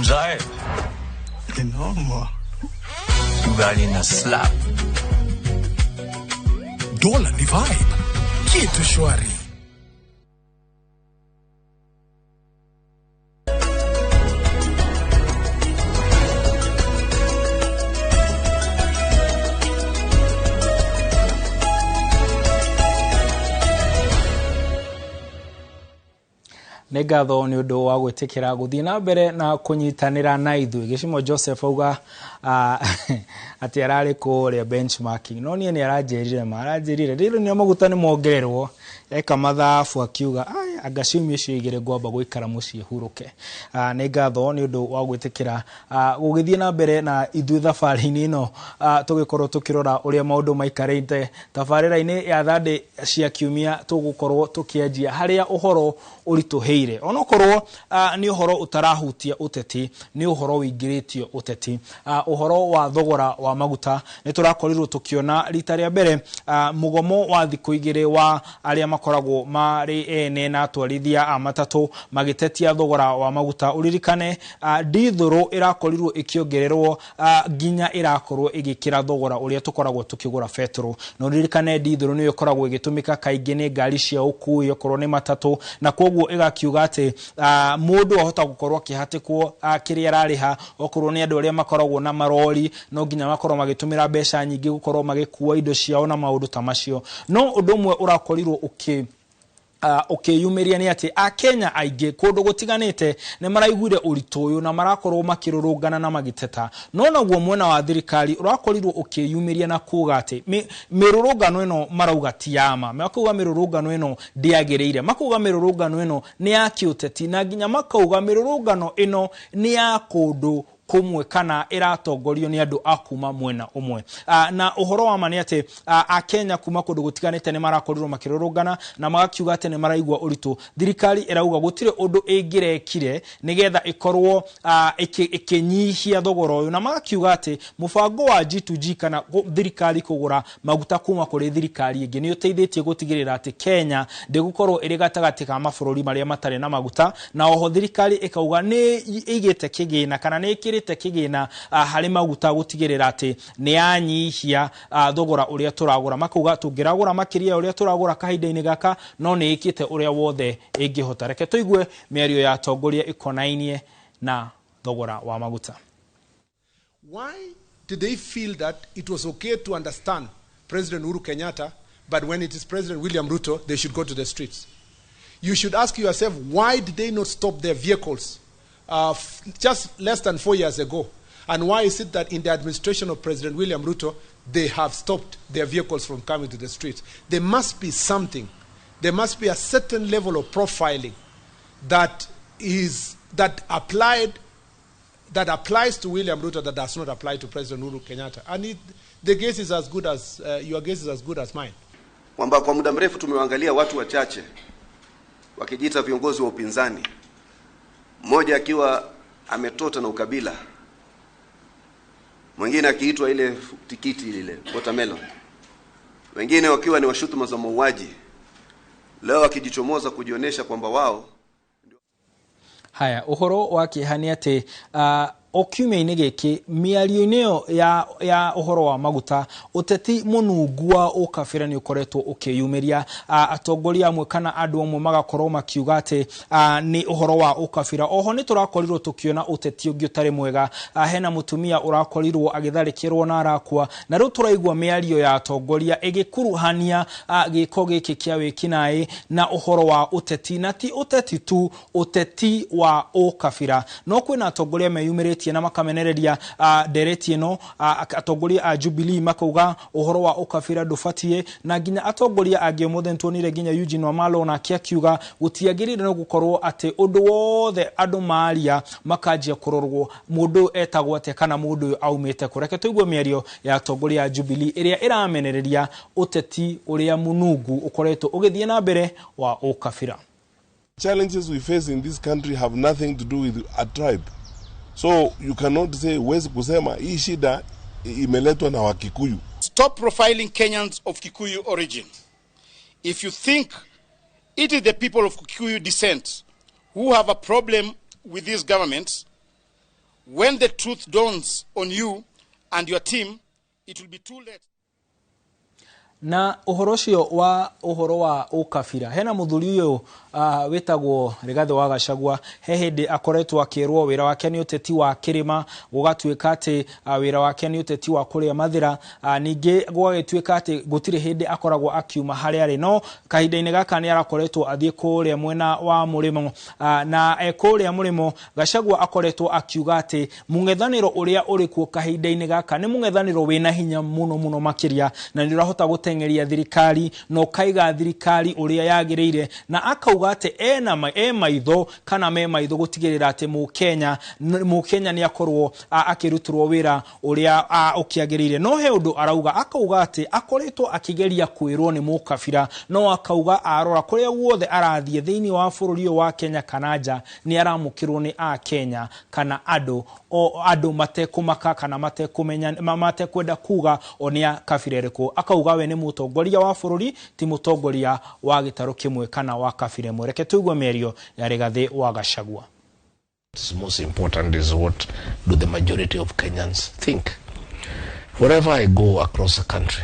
Enjoy. Enorme. Ugali na slap. Dola ni vibe. Kitu shwari. Negatho ni undu wa gwitikira guthii na mbere na kunyitanira na ithui Gicimo Joseph auga ati arari kuria benchmarking no nie ni aranjirire riro ni maguta ni mongererwo eka mathabu akiuga agacimia cio igire ngwamba guikara mucii huruke negatho ni undu wa gwitikira gugithii na mbere na ithui thabari-ini ino tugikorwo tukirora uria maundu maikarite tabarira-ini ya thande cia kiumia tugukorwo tukianjia haria uhoro urituheire onokorwo ni uhoro utarahutia uteti ni uhoro wingiritio uteti uhoro wa thogora wa maguta ni turakorirwo tukiona rita ria mbere mugomo wa thiku igire wa aria makoragwo mari ene na atwarithia matatu magitetia thogora wa maguta uririkane dithuru irakorirwo ikiongererwo ginya irakorwo igikira thogora uria tukoragwo tukigura petrol no uririkane dithuru ni ikoragwo igitumika kaingi ni ngari cia ukui okorwo ni matatu na koguo igakiuga ati mundu ahota gukorwo kihatikwo kiria arariha okorwo ni andu aria makoragwo na marori no ginya makorwo magitumira mbeca nyingi gukorwo magikuwa indo ciao na maundu ta macio no undu mwe urakorirwo ukiyumiria ni ati Kenya aige kundu gutiganite ne maraiguire uritu uyu na marakorwo makirurungana na magiteta no naguo mwena wa thirikari urakorirwo ukiyumiria na kuga ati mirurungano ino marauga ti yama makuga mirurungano ino ndiagirire makuga mirurungano ino ni ya kiuteti na ginya makauga mirurungano ino ni ya kundu kumwe kana iratongorio ni andu akuma mwena umwe na uhoro wa mani ati Kenya kuma kundu gutiganite ne marakorirwo makirurungana na magakiuga ati ne maraigwa uritu thirikari irauga gutire undu ingirekire nigetha ikorwo ikinyihia thogora uyu na magakiuga ati mubango wa G2G kana thirikari kugura maguta kuma kuri thirikari ingi ni uteithitie gutigirira ati Kenya ndigukorwo iri gatagati ka mabururi maria matare na maguta na oho thirikari ikauga ni igite kigina kana ni kigina hari maguta gutigirira ati ni anyihia thogora uria turagura makuga tungiragura makiria uria turagura kahinda-ini gaka no ni ikite uria wothe ingihota reke tuigue miario ya atongoria ikonainie na thogora wa maguta. Why did they feel that it was okay to understand President Uhuru Kenyatta, but when it is President William Ruto they should go to the streets? You should ask yourself, why did they not stop their vehicles just less than 4 years ago? And why is it that in the administration of President William Ruto, they have stopped their vehicles from coming to the streets? There must be something. There must be a certain level of profiling that applies to William Ruto that does not apply to President Uhuru Kenyatta. And the guess is as good as your guess is as good as mine. Kwamba kwa muda mrefu tumewaangalia watu wachache wakijiita viongozi wa upinzani, mmoja akiwa ametota na ukabila, mwingine akiitwa ile tikiti ile watermelon, wengine wakiwa ni washutuma za mauaji, leo wakijichomoza kujionesha kwamba wao. Haya uhoro wa kihani ati okiume-ini giki miario-ini ya uhoro wa maguta uteti munungua ukabira ni ukoretwo ukiyumiria atongoria amwe kana andu amwe magakorwo makiuga ati ni uhoro wa ukabira oho ni turakorirwo tukiona uteti ungi utari mwega hena mutumia urakorirwo agitharikirwo na arakwa na riu turaigwa miario ya atongoria igikuruhania giko giki kia wikinai na uhoro wa uteti na ti uteti tu uteti wa ukabira no kwina atongoria meyumirite na makamenereria dereti ino atongoria a Jubilee makauga uhoro wa ukabira ndufatie na ginya atongoria angi muthentonire ginya Eugene Wamalwa na kiakiuga gutiagirire no gukorwo ati undu wothe andu maria makanjia kurorwo mundu etagwo ate kana mundu aumite kureke tuigwe miario ya atongoria a Jubilee iria iramenereria uteti uria munungu ukoretwo ugithie na mbere wa ukabira. Challenges we face in this country have nothing to do with a tribe. So you cannot say wezi kusema hii shida imeletwa na Wakikuyu. Stop profiling Kenyans of Kikuyu origin. If you think it is the people of Kikuyu descent who have a problem with these governments, when the truth dawns on you and your team, it will be too late. Na uhorocio wa uhoro wa ukabira hena muthuri uyu wetagwo Rigathi wa Gachagua he hindi akoretwo akirwo wira wake ni uteti wa kirima gugatuika ati wira wake ni uteti wa kuria mathira ninge gwagituika ati gutire hindi akoragwo akiuma hari ari no kahinda-ini gaka ni arakoretwo athie kuria mwena wa murimo na kuria murimo Gachagua akoretwo akiuga ati mungethaniro uria uri kuo kahinda-ini gaka ni mungethaniro wina hinya muno makiria na ni urahota gutengeria thirikari no kaiga thirikari uria yagireire na akauga ati maitho kana me maitho gutigirira ati Mukenya ni akorwo akirutirwo wira uria ukiagirire no he undu arauga akauga ati akoretwo akigeria kwirwo ni mukabira no akauga arora kuria guothe arathie thiini wa bururi wa Kenya kananja ni aramukirwo ni a Kenya kana adu matekumaka kana matekumenya matekwenda kuga onia kabirereko akauga we ni mutongoria wa bururi ti mutongoria wa gitaro kimwe kana wa kabire mwereke tuigwe merio ya Rigathi wa Gachagua. What's most important is what do the majority of Kenyans think. Wherever I go across the country,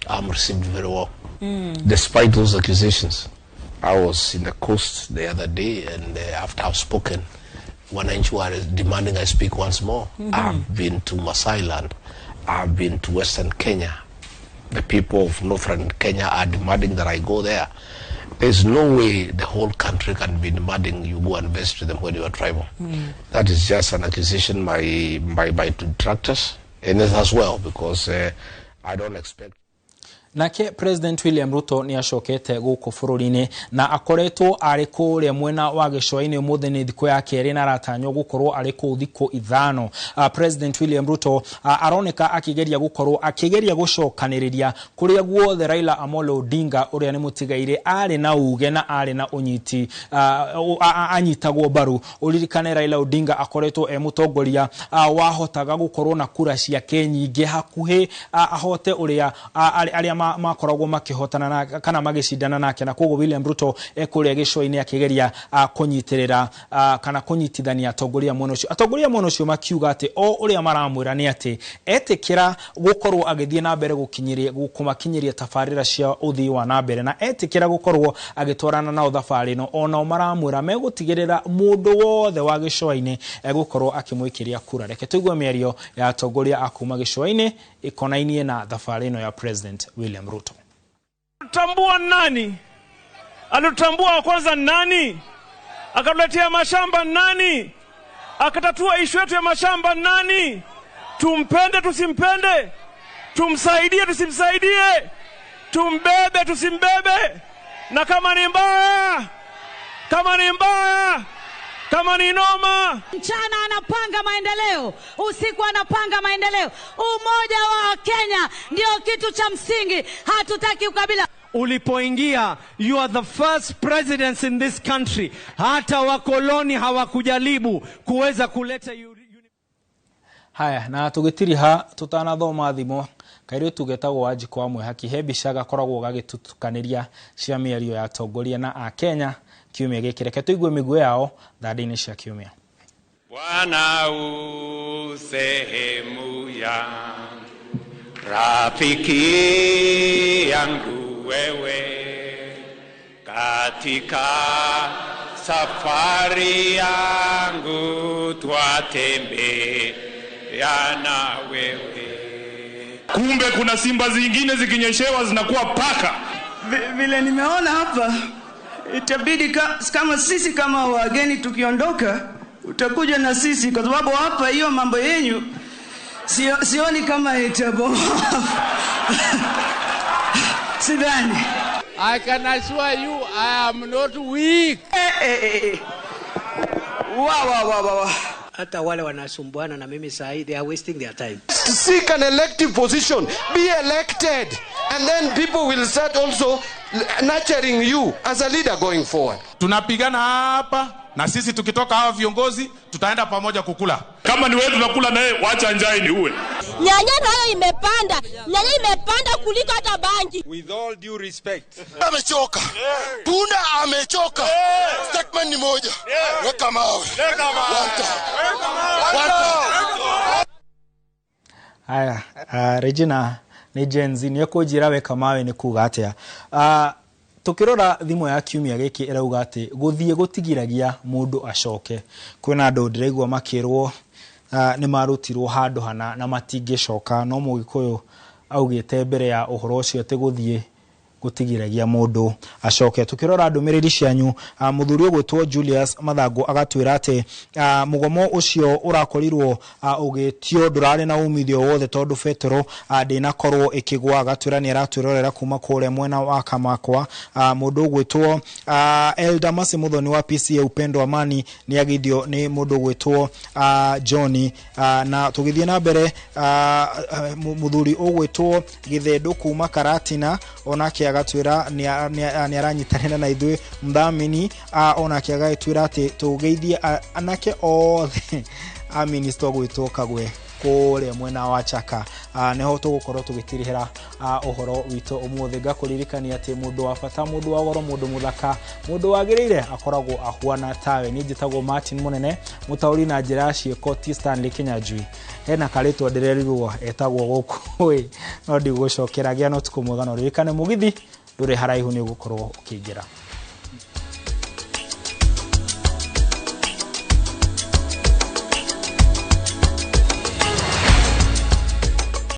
I'm received very well. Despite those accusations. I was in the coast the other day, and after I've spoken, wananchi were demanding I speak once more. I've been to Masai Land. I've been to Western Kenya. The people of Northern Kenya are demanding that I go there. There's no way the whole country can be demanding you go and visit them when you are tribal. That is just an accusation by detractors, and as well, because I don't expect. Nake President William Ruto ni ashokete guku bururi-ini na akoretwo ari kuria mwena wa Gicua-ini umuthe ni thiko ya keri na ratanyo gukorwo ari ku thiko ithano. President William Ruto aroneka akigeria gukorwo akigeria gucokaniriria kuria guothe Raila Amolo Odinga uria ni mutigaire ari na uge na ari na unyiti anyitagwo baru. Uririkane Raila Odinga akoretwo mutongoria wahotaga gukorwo na kura cia nyingi hakuhi ahote uria ari makoragwo makihotana na kana magicindana nake na koguo William Ruto ekuria Gicua-ini akigeria kunyitirira kana kunyitithania atongoria mwena ucio makiuga ati o uria maramwira ni ati etikira gukorwo agithie na mbere kumakinyiria tafarira cia uthii wa na mbere na etikira gukorwo agitwarana na thabari no ona maramwira megutigirira mundu wothe wa Gicua-ini gukorwo akimwikiria kura. Reke tuigwe mĩario ya atongoria akuma Gicua-ini ikonainie na thabari no ya President William Ruto. Tambua nani? Alitambua kwanza nani? Akatuletea mashamba nani? Akatatua ishu yetu ya mashamba nani? Tumpende tusimpende? Tumsaidie tusimsaidie? Tumbebe tusimbebe? Na kama ni mbaya? Kama ni noma, mchana anapanga maendeleo, usiku anapanga maendeleo. Umoja wa Kenya ndio kitu cha msingi, hatutaki ukabila. Ulipoingia, you are the first presidents in this country. Hata wakoloni hawakujaribu kuweza kuleta haya na tugitiriha tutanathoma thimo kaire tugetagwo Wanjiko amwe haki hebishaga koragwo gagitutukaniria cia mĩario ya atongoria na a Kenya kiumia gĩkĩ. Reke tuigue mĩguĩ yao thanda-inĩ cia kiumia. Bwana u sehemu ya rafiki yangu wewe katika safari yangu twatembea na wewe. Kumbe kuna simba zingine zikinyeshewa zinakuwa paka. Vile nimeona hapa itabidi kama sisi kama wageni tukiondoka utakuja na sisi, kwa sababu hapa hiyo mambo yenyu sioni kama itabo. Sidhani. I can assure you I am not weak. Wow. Hata wale wanasumbuana na mimi sahi, they are wasting their time. Seek an elective position, be elected, and then people will start also nurturing you as a leader going forward. Tunapigana hapa na sisi tukitoka hawa viongozi tutaenda pamoja kukula. Kama ni wewe tunakula naye, wacha njaa ni uwe. Nyanya nayo imepanda. Nyanya imepanda kuliko hata bangi. With all due respect. Amechoka. Punda amechoka. Statement ni moja. Weka mawe. Aya, Regina ni Gen Z ni ekujira we Kamawe ni kuga atia. Tukirora thimu ya kiumia giki irauga ati guthie gutigiragia mundu acoke. Kwina andu ndiregwa makirwo ni marutirwo handu hana na matingicoka no mugikuyu augite mbere ya uhoro ucio ati guthie gutigiragia mundu acoke. Tukirora ndumiriri cianyu muthuri ugwitwo Julius Mathangu agatwira ati mugomo ucio urakorirwo ugitio ndurari na umithio wothe tondu Petro ndinakorwo ikigwa. Agatwira ni aratwirorera kuma kure mwena wa Kamakwa. Mundu ugwitwo Elder Masi Muthoni wa PCA Upendo Amani ni agithio ni mundu ugwitwo John. Na tugithie na mbere muthuri ugwitwo Githendu kuma Karatina onake agatwira ni aranyitanira na ithui mdhamini onake agatwira ati tugeithie anake othe a minister gwitwo Kagwe kure mwena wa Chaka. Neho tugukorwo tugitirihira uhoro wito umuthi ngakuririkania ati mundu wa bata, mundu wa goro, mundu muthaka, mundu wagirire akoragwo ahuana tawe. Ni njitagwo Martin Munene, mutauri na njira cieko T Stanley Kinyanjui. Hena karitwo ndirerirwo etagwo guku no ndigocokeragia no tukumugano ririkane mugithi ndure haraihu ni gukorwo ukiingira.